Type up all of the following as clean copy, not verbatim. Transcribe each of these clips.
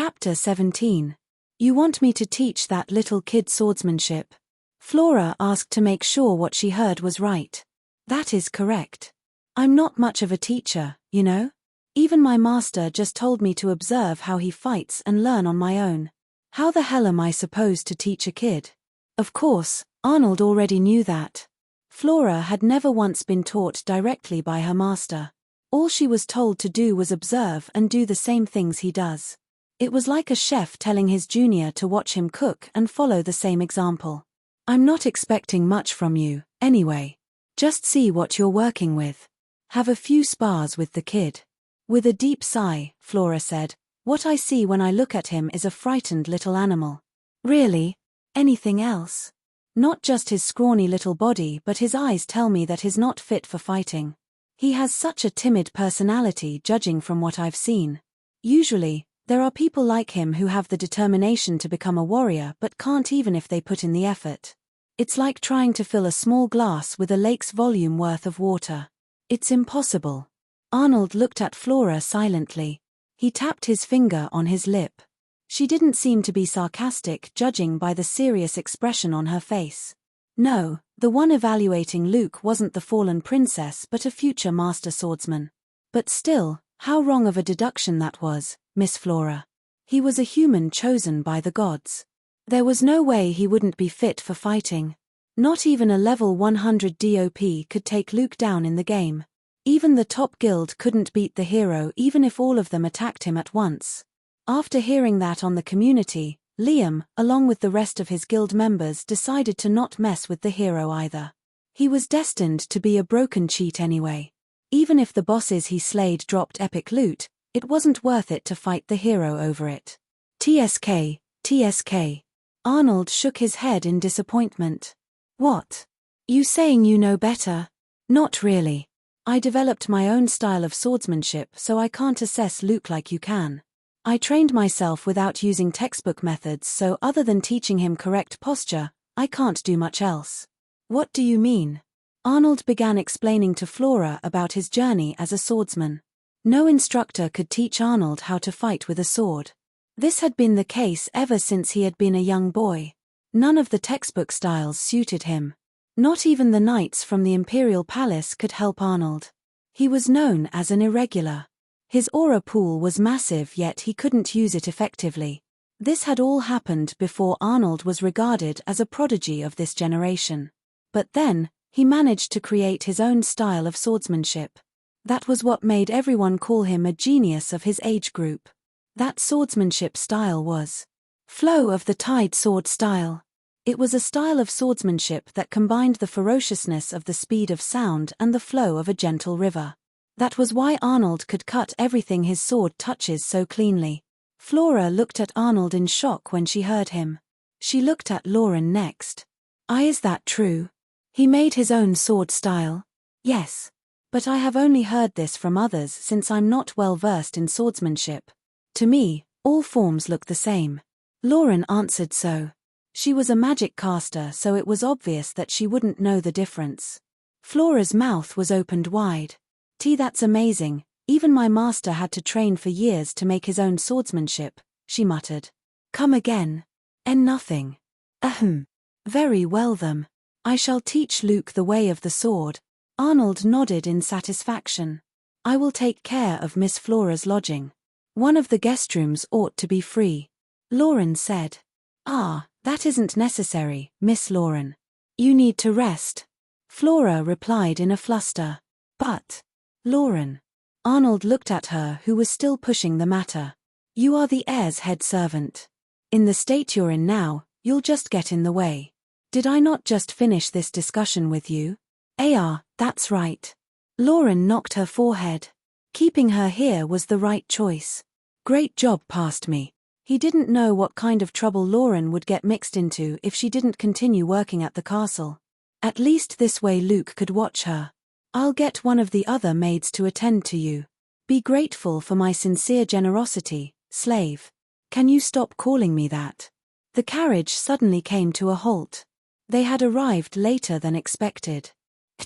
Chapter 17. You want me to teach that little kid swordsmanship? Flora asked to make sure what she heard was right. That is correct. I'm not much of a teacher, you know? Even my master just told me to observe how he fights and learn on my own. How the hell am I supposed to teach a kid? Of course, Arnold already knew that. Flora had never once been taught directly by her master. All she was told to do was observe and do the same things he does. It was like a chef telling his junior to watch him cook and follow the same example. I'm not expecting much from you, anyway. Just see what you're working with. Have a few spars with the kid. With a deep sigh, Flora said, what I see when I look at him is a frightened little animal. Really? Anything else? Not just his scrawny little body, but his eyes tell me that he's not fit for fighting. He has such a timid personality, judging from what I've seen. Usually, there are people like him who have the determination to become a warrior but can't even if they put in the effort. It's like trying to fill a small glass with a lake's volume worth of water. It's impossible. Arnold looked at Flora silently. He tapped his finger on his lip. She didn't seem to be sarcastic, judging by the serious expression on her face. No, the one evaluating Luke wasn't the fallen princess but a future master swordsman. But still, how wrong of a deduction that was, Miss Flora. He was a human chosen by the gods. There was no way he wouldn't be fit for fighting. Not even a level 100 DOP could take Luke down in the game. Even the top guild couldn't beat the hero even if all of them attacked him at once. After hearing that on the community, Liam, along with the rest of his guild members, decided to not mess with the hero either. He was destined to be a broken cheat anyway. Even if the bosses he slayed dropped epic loot, it wasn't worth it to fight the hero over it. TSK, TSK. Arnold shook his head in disappointment. What? You saying you know better? Not really. I developed my own style of swordsmanship, so I can't assess Luke like you can. I trained myself without using textbook methods, so other than teaching him correct posture, I can't do much else. What do you mean? Arnold began explaining to Flora about his journey as a swordsman. No instructor could teach Arnold how to fight with a sword. This had been the case ever since he had been a young boy. None of the textbook styles suited him. Not even the knights from the Imperial Palace could help Arnold. He was known as an irregular. His aura pool was massive, yet he couldn't use it effectively. This had all happened before Arnold was regarded as a prodigy of this generation. But then, he managed to create his own style of swordsmanship. That was what made everyone call him a genius of his age group. That swordsmanship style was Flow of the Tide sword style. It was a style of swordsmanship that combined the ferociousness of the speed of sound and the flow of a gentle river. That was why Arnold could cut everything his sword touches so cleanly. Flora looked at Arnold in shock when she heard him. She looked at Lauren next. Is that true? He made his own sword style? Yes. But I have only heard this from others since I'm not well versed in swordsmanship. To me, all forms look the same. Lauren answered so. She was a magic caster, so it was obvious that she wouldn't know the difference. Flora's mouth was opened wide. That's amazing. Even my master had to train for years to make his own swordsmanship, she muttered. Come again. Nothing. Ahem. Very well then. I shall teach Luke the way of the sword. Arnold nodded in satisfaction. I will take care of Miss Flora's lodging. One of the guest rooms ought to be free. Lauren said. That isn't necessary, Miss Lauren. You need to rest. Flora replied in a fluster. But, Lauren. Arnold looked at her, who was still pushing the matter. You are the heir's head servant. In the state you're in now, you'll just get in the way. Did I not just finish this discussion with you? That's right. Lauren knocked her forehead. Keeping her here was the right choice. Great job past me. He didn't know what kind of trouble Lauren would get mixed into if she didn't continue working at the castle. At least this way Luke could watch her. I'll get one of the other maids to attend to you. Be grateful for my sincere generosity, slave. Can you stop calling me that? The carriage suddenly came to a halt. They had arrived later than expected.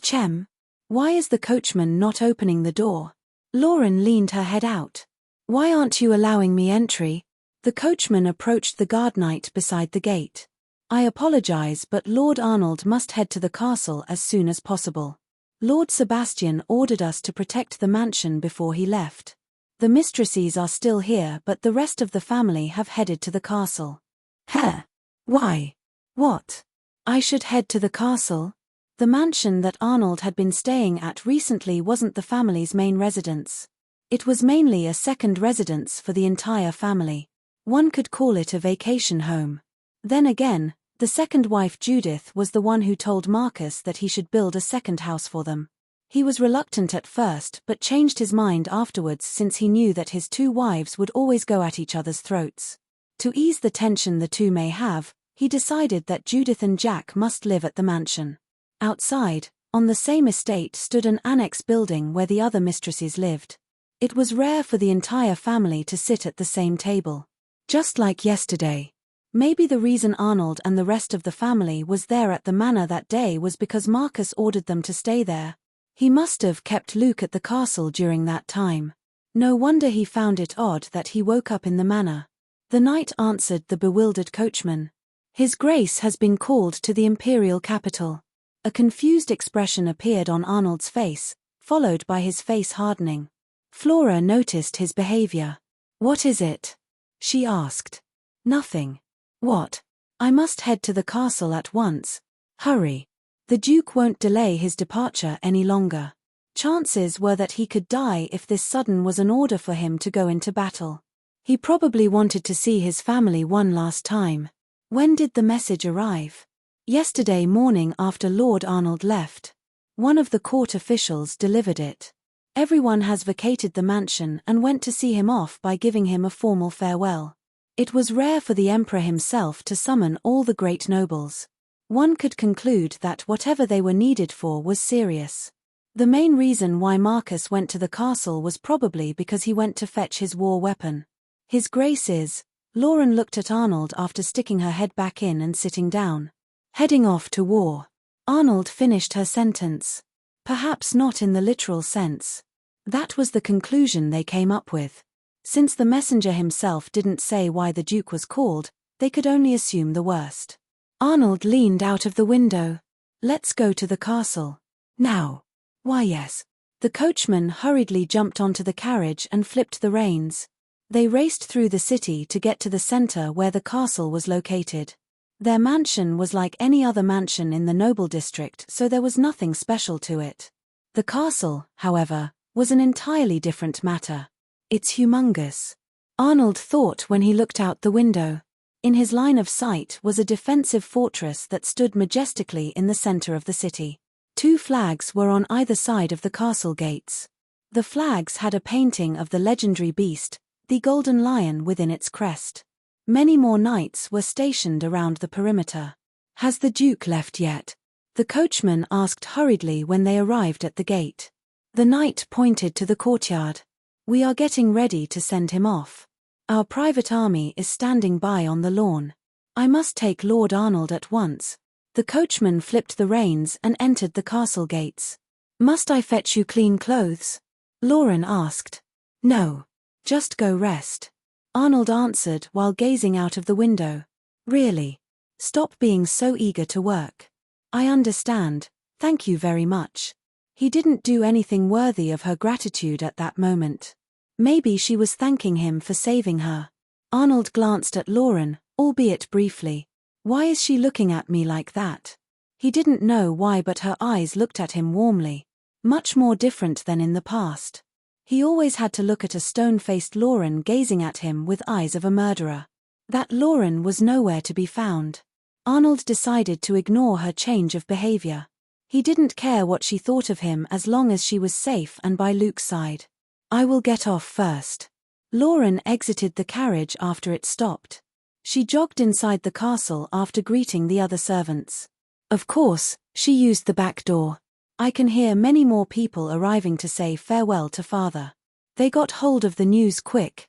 Chem. Why is the coachman not opening the door? Lauren leaned her head out. Why aren't you allowing me entry? The coachman approached the guard knight beside the gate. I apologize, but Lord Arnold must head to the castle as soon as possible. Lord Sebastian ordered us to protect the mansion before he left. The mistresses are still here, but the rest of the family have headed to the castle. Heh? Why? What? I should head to the castle? The mansion that Arnold had been staying at recently wasn't the family's main residence. It was mainly a second residence for the entire family. One could call it a vacation home. Then again, the second wife Judith was the one who told Marcus that he should build a second house for them. He was reluctant at first but changed his mind afterwards, since he knew that his two wives would always go at each other's throats. To ease the tension the two may have, he decided that Judith and Jack must live at the mansion. Outside, on the same estate, stood an annex building where the other mistresses lived. It was rare for the entire family to sit at the same table. Just like yesterday. Maybe the reason Arnold and the rest of the family was there at the manor that day was because Marcus ordered them to stay there. He must have kept Luke at the castle during that time. No wonder he found it odd that he woke up in the manor. The knight answered the bewildered coachman. His Grace has been called to the imperial capital. A confused expression appeared on Arnold's face, followed by his face hardening. Flora noticed his behavior. What is it? She asked. Nothing. What? I must head to the castle at once. Hurry. The Duke won't delay his departure any longer. Chances were that he could die if this sudden was an order for him to go into battle. He probably wanted to see his family one last time. When did the message arrive? Yesterday morning after Lord Arnold left. One of the court officials delivered it. Everyone has vacated the mansion and went to see him off by giving him a formal farewell. It was rare for the emperor himself to summon all the great nobles. One could conclude that whatever they were needed for was serious. The main reason why Marcus went to the castle was probably because he went to fetch his war weapon. His Grace is. Lauren looked at Arnold after sticking her head back in and sitting down. Heading off to war. Arnold finished her sentence. Perhaps not in the literal sense. That was the conclusion they came up with. Since the messenger himself didn't say why the Duke was called, they could only assume the worst. Arnold leaned out of the window. Let's go to the castle. Now. Why yes. The coachman hurriedly jumped onto the carriage and flipped the reins. They raced through the city to get to the center where the castle was located. Their mansion was like any other mansion in the noble district, so there was nothing special to it. The castle, however, was an entirely different matter. It's humongous. Arnold thought when he looked out the window. In his line of sight was a defensive fortress that stood majestically in the center of the city. Two flags were on either side of the castle gates. The flags had a painting of the legendary beast, the golden lion, within its crest. Many more knights were stationed around the perimeter. Has the Duke left yet? The coachman asked hurriedly when they arrived at the gate. The knight pointed to the courtyard. We are getting ready to send him off. Our private army is standing by on the lawn. I must take Lord Arnold at once. The coachman flipped the reins and entered the castle gates. Must I fetch you clean clothes? Lauren asked. No. Just go rest. Arnold answered while gazing out of the window. Really? Stop being so eager to work. I understand, thank you very much. He didn't do anything worthy of her gratitude at that moment. Maybe she was thanking him for saving her. Arnold glanced at Lauren, albeit briefly. Why is she looking at me like that? He didn't know why, but her eyes looked at him warmly. Much more different than in the past. He always had to look at a stone-faced Lauren gazing at him with eyes of a murderer. That Lauren was nowhere to be found. Arnold decided to ignore her change of behavior. He didn't care what she thought of him as long as she was safe and by Luke's side. I will get off first. Lauren exited the carriage after it stopped. She jogged inside the castle after greeting the other servants. Of course, she used the back door. I can hear many more people arriving to say farewell to father. They got hold of the news quick.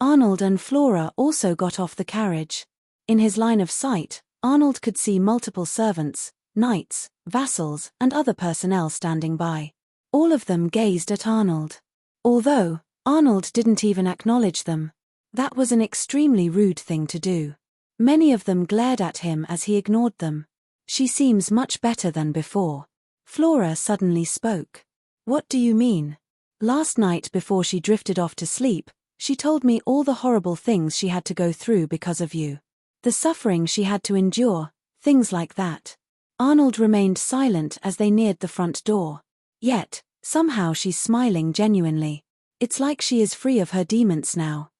Arnold and Flora also got off the carriage. In his line of sight, Arnold could see multiple servants, knights, vassals, and other personnel standing by. All of them gazed at Arnold. Although Arnold didn't even acknowledge them. That was an extremely rude thing to do. Many of them glared at him as he ignored them. She seems much better than before. Flora suddenly spoke. What do you mean? Last night before she drifted off to sleep, she told me all the horrible things she had to go through because of you. The suffering she had to endure, things like that. Arnold remained silent as they neared the front door. Yet, somehow she's smiling genuinely. It's like she is free of her demons now.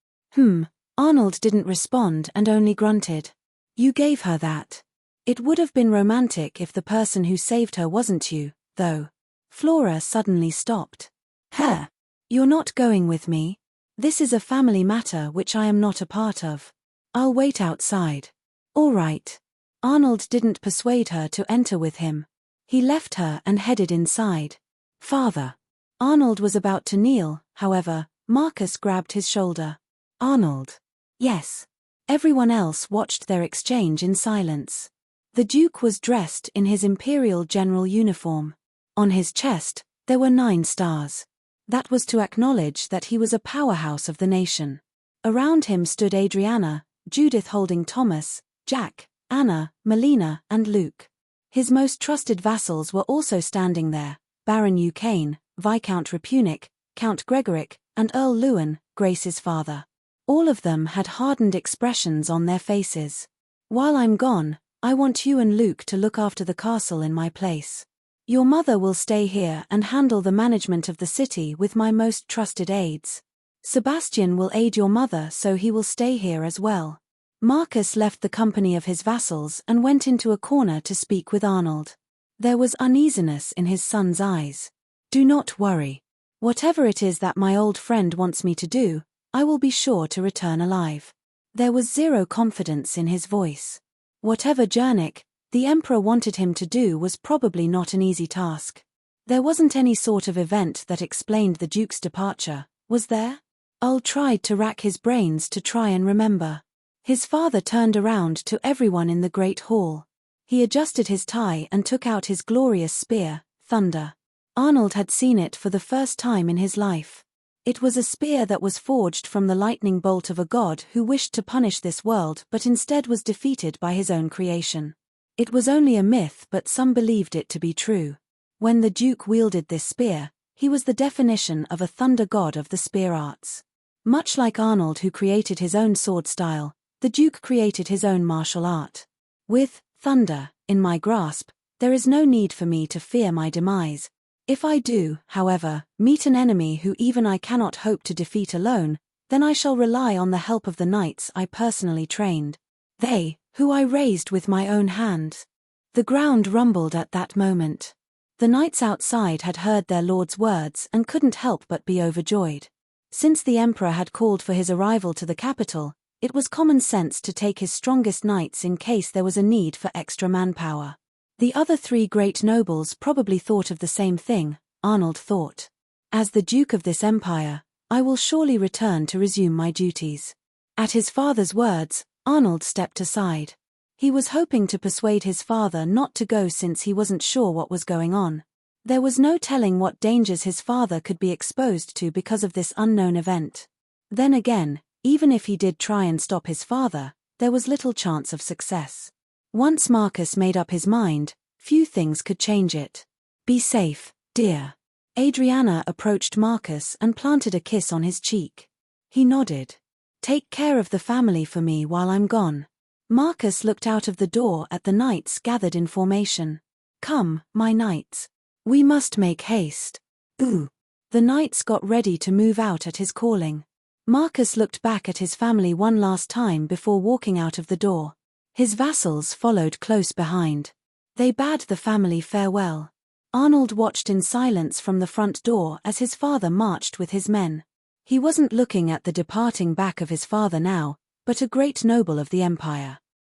Arnold didn't respond and only grunted. You gave her that. It would have been romantic if the person who saved her wasn't you, though. Flora suddenly stopped. Huh? You're not going with me? This is a family matter which I am not a part of. I'll wait outside. All right. Arnold didn't persuade her to enter with him. He left her and headed inside. Father. Arnold was about to kneel, however, Marcus grabbed his shoulder. Arnold. Yes. Everyone else watched their exchange in silence. The Duke was dressed in his Imperial General uniform. On his chest, there were 9 stars. That was to acknowledge that he was a powerhouse of the nation. Around him stood Adriana, Judith holding Thomas, Jack, Anna, Melina, and Luke. His most trusted vassals were also standing there, Baron Eucane, Viscount Repunic, Count Gregoric, and Earl Lewin, Grace's father. All of them had hardened expressions on their faces. While I'm gone, I want you and Luke to look after the castle in my place. Your mother will stay here and handle the management of the city with my most trusted aides. Sebastian will aid your mother, so he will stay here as well. Marcus left the company of his vassals and went into a corner to speak with Arnold. There was uneasiness in his son's eyes. Do not worry. Whatever it is that my old friend wants me to do, I will be sure to return alive. There was zero confidence in his voice. Whatever Jernic, the Emperor wanted him to do was probably not an easy task. There wasn't any sort of event that explained the Duke's departure, was there? Earl tried to rack his brains to try and remember. His father turned around to everyone in the great hall. He adjusted his tie and took out his glorious spear, Thunder. Arnold had seen it for the first time in his life. It was a spear that was forged from the lightning bolt of a god who wished to punish this world but instead was defeated by his own creation. It was only a myth, but some believed it to be true. When the Duke wielded this spear, he was the definition of a thunder god of the spear arts. Much like Arnold, who created his own sword style, the Duke created his own martial art. With thunder in my grasp, there is no need for me to fear my demise. If I do, however, meet an enemy who even I cannot hope to defeat alone, then I shall rely on the help of the knights I personally trained. They, who I raised with my own hands. The ground rumbled at that moment. The knights outside had heard their lord's words and couldn't help but be overjoyed. Since the Emperor had called for his arrival to the capital, it was common sense to take his strongest knights in case there was a need for extra manpower. The other 3 great nobles probably thought of the same thing, Arnold thought. As the Duke of this empire, I will surely return to resume my duties. At his father's words, Arnold stepped aside. He was hoping to persuade his father not to go since he wasn't sure what was going on. There was no telling what dangers his father could be exposed to because of this unknown event. Then again, even if he did try and stop his father, there was little chance of success. Once Marcus made up his mind, few things could change it. Be safe, dear. Adriana approached Marcus and planted a kiss on his cheek. He nodded. Take care of the family for me while I'm gone. Marcus looked out of the door at the knights gathered in formation. Come, my knights. We must make haste. Ooh. The knights got ready to move out at his calling. Marcus looked back at his family one last time before walking out of the door. His vassals followed close behind. They bade the family farewell. Arnold watched in silence from the front door as his father marched with his men. He wasn't looking at the departing back of his father now, but a great noble of the empire.